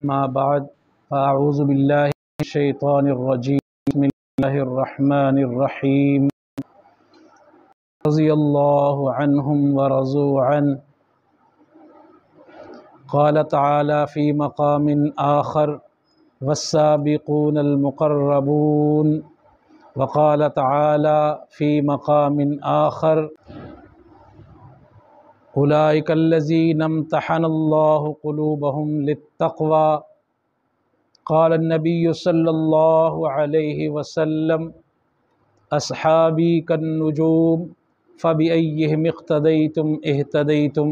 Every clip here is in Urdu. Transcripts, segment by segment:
ما بعد فأعوذ بالله من الشيطان الرجيم بسم الله الرحمن الرحيم رضي الله عنهم ورضوا عنه قال تعالى في مقام آخر والسابقون المقربون وقال تعالى في مقام آخر أولئك الذين امتحن الله قلوبهم للتقوى قال النبي صلى الله عليه وسلم أصحابي كالنجوم فبأيهم اقتديتم اهتديتم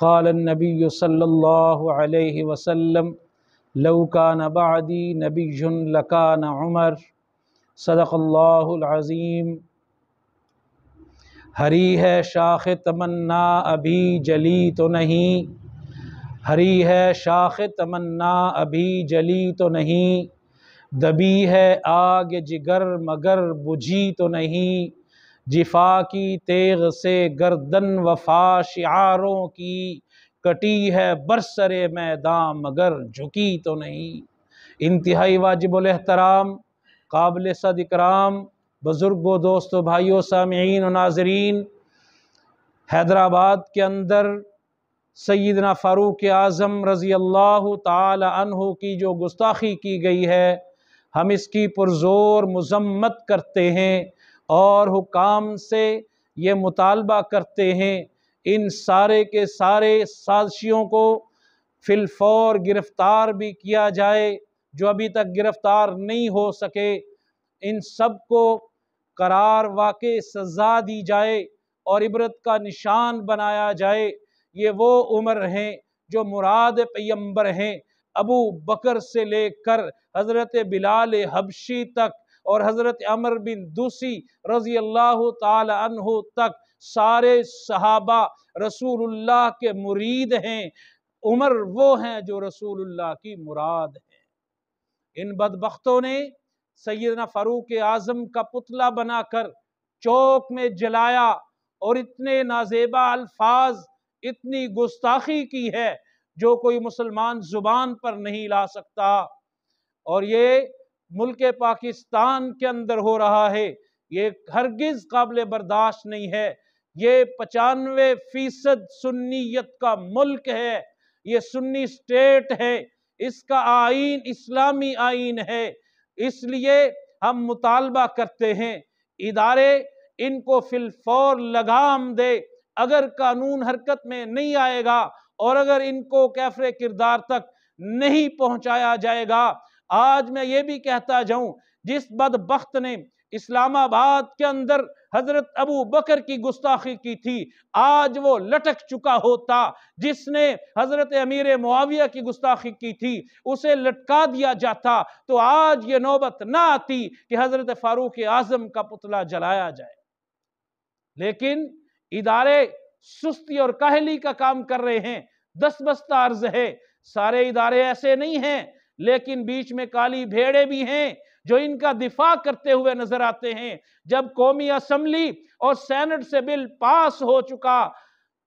قال النبي صلى الله عليه وسلم لو كان بعدي نبي لكان عمر صدق اللہ العظیم۔ ہری ہے شاخ تمنا ابھی جلی تو نہیں، ہری ہے شاخ تمنا ابھی جلی تو نہیں، دبی ہے آگ جگر مگر بجھی تو نہیں، جفا کی تیغ سے گردن وفا شعاروں کی، کٹی ہے برسر میدان مگر جھکی تو نہیں۔ انتہائی واجب الاحترام، قابل صد اکرام بزرگوں، دوستوں، بھائیوں، سامعین و ناظرین، حیدرآباد کے اندر سیدنا فاروق اعظم رضی اللہ تعالی عنہ کی جو گستاخی کی گئی ہے، ہم اس کی پرزور مذمت کرتے ہیں اور حکام سے یہ مطالبہ کرتے ہیں ان سارے کے سارے سازشیوں کو فی الفور گرفتار بھی کیا جائے، جو ابھی تک گرفتار نہیں ہو سکے ان سب کو قرار واقع سزا دی جائے اور عبرت کا نشان بنایا جائے۔ یہ وہ عمر ہیں جو مراد پیمبر ہیں، ابو بکر سے لے کر حضرت بلال حبشی تک اور حضرت عمر بن دوسی رضی اللہ تعالی عنہ تک سارے صحابہ رسول اللہ کے مرید ہیں۔ عمر وہ ہیں جو رسول اللہ کی مراد ہیں۔ ان بدبختوں نے سیدنا فاروق اعظم کا پتلا بنا کر چوک میں جلایا اور اتنے نازیبا الفاظ، اتنی گستاخی کی ہے جو کوئی مسلمان زبان پر نہیں لا سکتا، اور یہ ملک پاکستان کے اندر ہو رہا ہے، یہ ہرگز قابل برداشت نہیں ہے۔ یہ 95% سنیت کا ملک ہے، یہ سنی سٹیٹ ہے، اس کا آئین اسلامی آئین ہے، اس لیے ہم مطالبہ کرتے ہیں ادارے ان کو فی الفور لگام دے۔ اگر قانون حرکت میں نہیں آئے گا اور اگر ان کو کیفر کردار تک نہیں پہنچایا جائے گا، آج میں یہ بھی کہتا جاؤں جس بدبخت نے اسلام آباد کے اندر حضرت ابو بکر کی گستاخی کی تھی، آج وہ لٹک چکا ہوتا۔ جس نے حضرت امیر معاویہ کی گستاخی کی تھی اسے لٹکا دیا جاتا، تو آج یہ نوبت نہ آتی کہ حضرت فاروق اعظم کا پتلا جلایا جائے۔ لیکن ادارے سستی اور کاہلی کا کام کر رہے ہیں، دست بستہ عرض ہے، سارے ادارے ایسے نہیں ہیں، لیکن بیچ میں کالی بھیڑے بھی ہیں جو ان کا دفاع کرتے ہوئے نظر آتے ہیں۔ جب قومی اسمبلی اور سینٹ سے بل پاس ہو چکا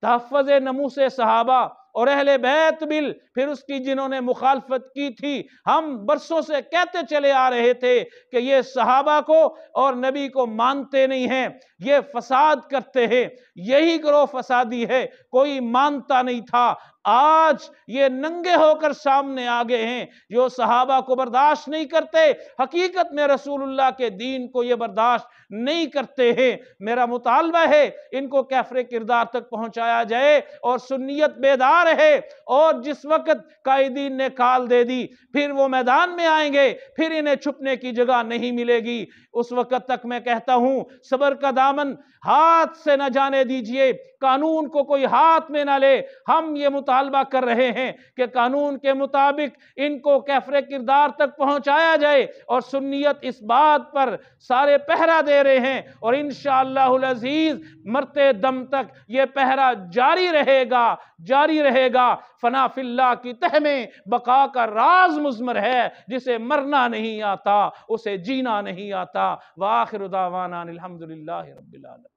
تحفظ ناموس صحابہ اور اہل بیت بل، پھر اس کی جنہوں نے مخالفت کی تھی، ہم برسوں سے کہتے چلے آ رہے تھے کہ یہ صحابہ کو اور نبی کو مانتے نہیں ہیں، یہ فساد کرتے ہیں، یہی گروہ فسادی ہے، کوئی مانتا نہیں تھا۔ آج یہ ننگے ہو کر سامنے آگے ہیں، جو صحابہ کو برداشت نہیں کرتے، حقیقت میں رسول اللہ کے دین کو یہ برداشت نہیں کرتے ہیں۔ میرا مطالبہ ہے ان کو کیفر کردار تک پہنچایا جائے اور سنیت بیدار ہے، اور جس وقت قائدین نے کال دے دی پھر وہ میدان میں آئیں گے، پھر انہیں چھپنے کی جگہ نہیں ملے گی۔ اس وقت تک میں کہتا ہوں صبر کا دامن ہاتھ سے نہ جانے دیجئے، قانون کو کوئی ہاتھ میں نہ لے۔ ہم یہ مطالبہ کر رہے ہیں کہ قانون کے مطابق ان کو کیفر کردار تک پہنچایا جائے، اور سنیت اس بات پر سارے پہرہ دے رہے ہیں، اور انشاءاللہ العزیز مرتے دم تک یہ پہرہ جاری رہے گا، جاری رہے گا۔ فنا فی اللہ کی تہ میں بقا کا راز مضمر ہے، جسے مرنا نہیں آتا اسے جینا نہیں آتا۔ وآخر دعوانا الحمدللہ رب العالمین۔